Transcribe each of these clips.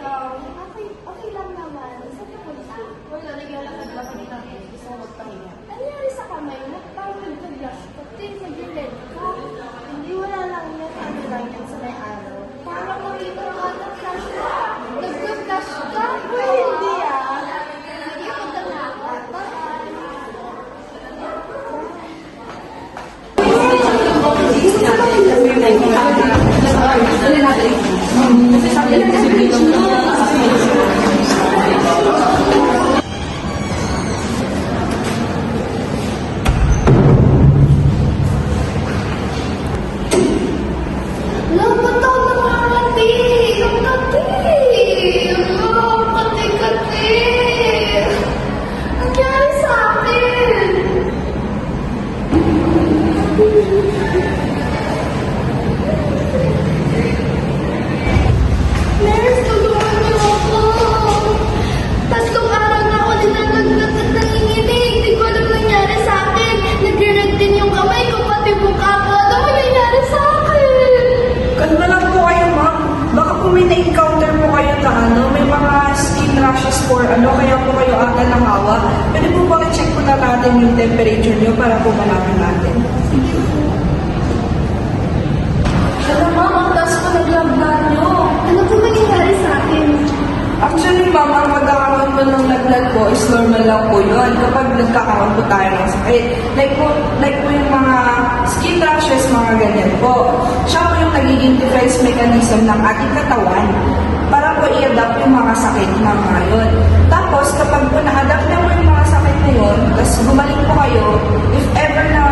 ikaw? Okay lang naman. Saan ka punta? Wala, naglalakad lang kami natin. Gusto ko magpahinga. Ano nangyari sa kamay mo? Parang nagka-blush ka. Nag-red ka. Hindi, wala lang yan. Ano lang yan sa may araw. Parang nakita ko nag-flash ka. Nag-flash ka? Uy, hindi ah. Sige, punta na ako. Bye. Lamat ako ng mga kati! Ang kati! Ang kati-kati! Ang nangyari sa akin? Nurse, tulungan niyo ako! Tatlong araw na ako dinalagnat at nanginginig. Hindi ko alam nangyari sa akin. Nagre-red din yung kamay ko, pati mukha ko. Ano ba nangyari sa akin? Kalma lang po kayo, ma'am. Baka po may na-encounter po kayo na may mga skin rashes for kaya po kayo ata ng hawa. Pwede po ba check po na natin yung temperature niyo para po malaman natin. Alam, ma'am, ang taas po naglabdan nyo. Ano po nangyari sa akin? Actually, ma'am, ang magkakaroon po ng lagnat po is normal lang po yun kapag nagkakaroon po tayo ng sakit. Like po yung mga skin rashes, mga ganyan po. Siya po yung nagiging defense mechanism ng ating katawan para po i-adapt yung mga sakit na mga yun. Tapos, kapag po na-adapt na po yung mga sakit na yun, tapos bumalik po kayo, if ever na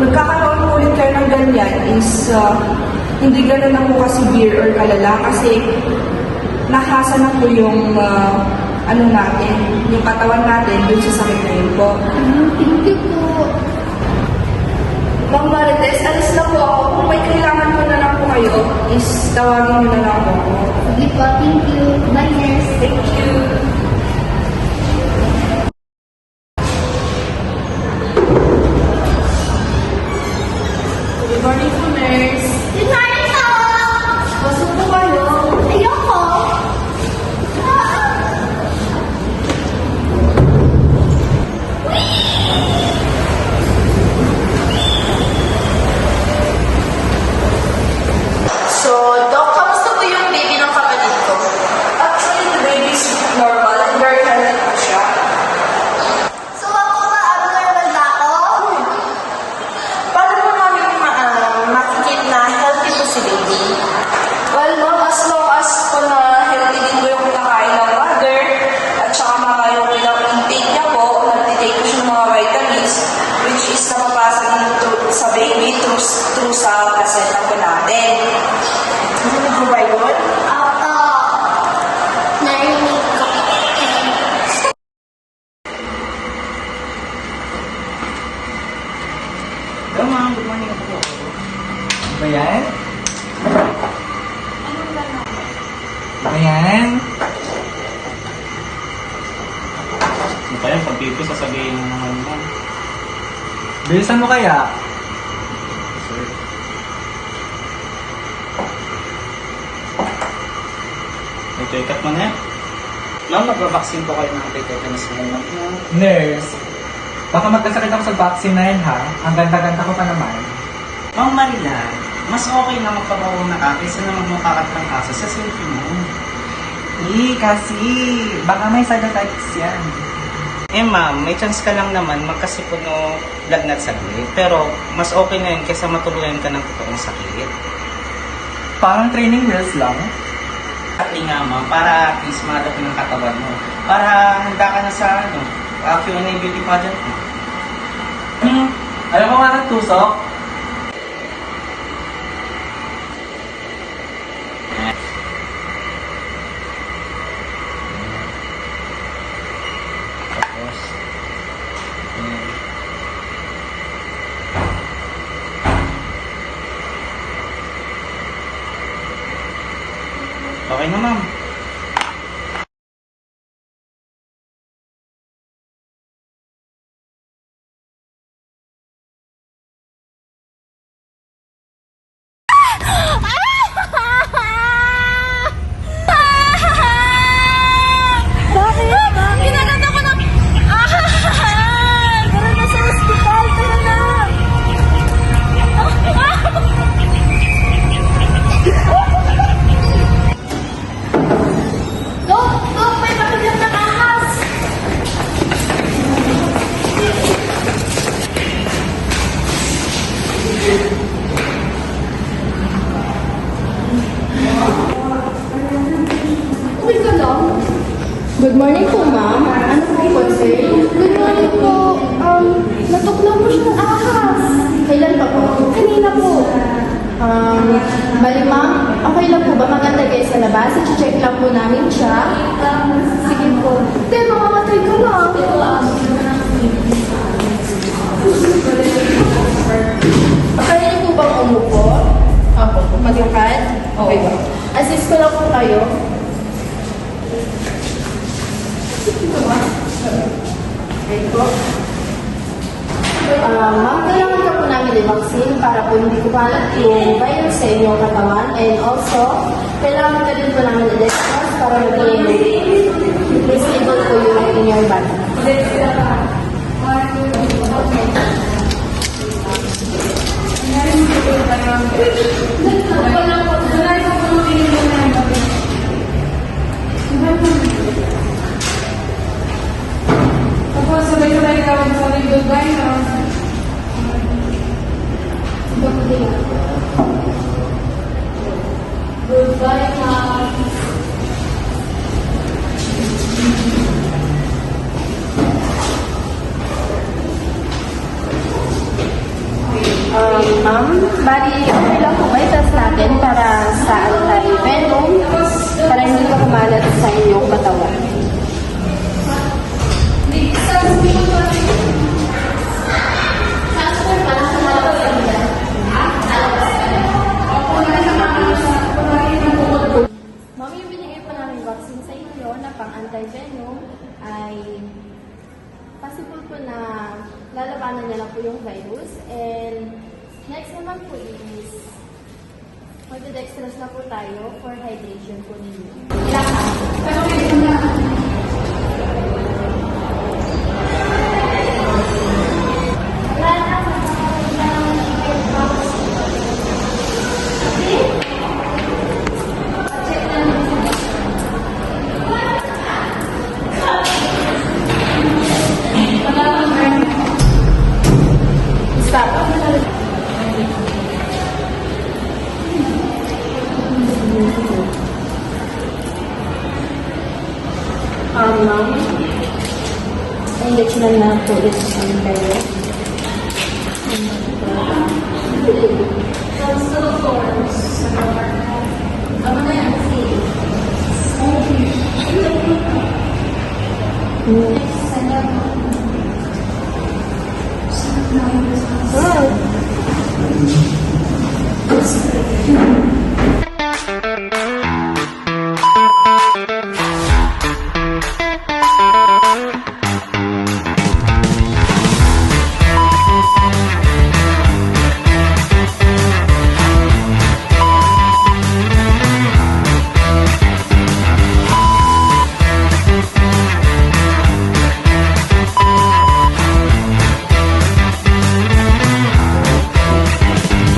magkakaroon po ulit kayo ng ganyan is hindi gano'n na po ka-severe or kalala kasi nahasa na po yung natin, yung katawan natin dun sa sakit na yun po. Thank you po. Ma'am Marites, alis na po ako. Kung may kailangan po na lang po kayo, is tawagin nyo na lang po ako. Sige po, thank you. Bye, nurse. Thank you. Good morning po, nurse. Good morning po! Pasok po kayo. Ayoko! So, Doc, kamusta po yung baby ng kapatid ko? Actually, the baby is normal and very healthy po siya. So ako ba, normal ba ako? Paano po namin makikita na healthy po si baby? Well, ma'am, as long as po na healthy din po yung kinakain ng mother, at saka mga yung ilang intake niya po, nagtitake po siya ng mga vitamins, which is napapasa din sa baby through sa placenta po natin. Ano po ba yun? Oo. Narinig ko. Hello ma'am, good morning po. Ano ba yan? Ano ba yan? Ano kaya pag dito sasabihin mo naman mo? Bilisan mo kaya? Sir. May check up mo na yan? Ma'am, magpapaksin po kayo ng anti-tetanus muna. Nurse, baka magkasakit ako sa vaccine na yan ha. Ang ganda-ganda ko pa naman. Ma'am Marila, mas okay na magpapauna ka kaysa na magmukhakat ng kaso sa selfie mo. Kasi baka may side effects yan. Eh ma'am, may chance ka lang naman magkasipon o lagnat saglit. Pero mas okay na yun kaysa matuluyan ka ng totoong sakit. Parang training wheels lang. At nga ma'am, para at least madap ng katawan mo. Para handa ka na sa Q&A beauty pageant mo. Alam ko nga nagtusok. Tapos, okay na ma'am. Okay ka lang? Good morning po, ma'am. Ano po concern? Good morning po. Natuklaw po siya ng ahas. Kailan pa po? Kanina po. Bali, ma'am, okay lang po ba maganda kayo sa labas? I-check lang po namin siya. Sige po. Te, mamamatay ka lang. Kaya niyo po bang umupo? Opo. Maglakad? Okay ba? Assist ko lang po kayo. Okay po. Ma'am, kailangan ka po namin i-vaccine para po hindi kumalat yung virus sa inyong katawan. And also, kailangan ka din po namin i-detox para maging stable po yung inyong body. Tapos sabay-sabay ka magsabi goodbye na. Goodbye, ma'am. Ma'am, bali, okay lang po ba i-test natin para sa anti-venom para hindi ka kumalat sa inyong katawan? Ma'am, yung binigay po namin vaccine sa inyo na pang anti-venom ay possible po na lalabanan niya lang po yung virus. And next naman po is magdedextrose na po tayo for hydration po ninyo. Ma'am, injection na po ito sa kayo.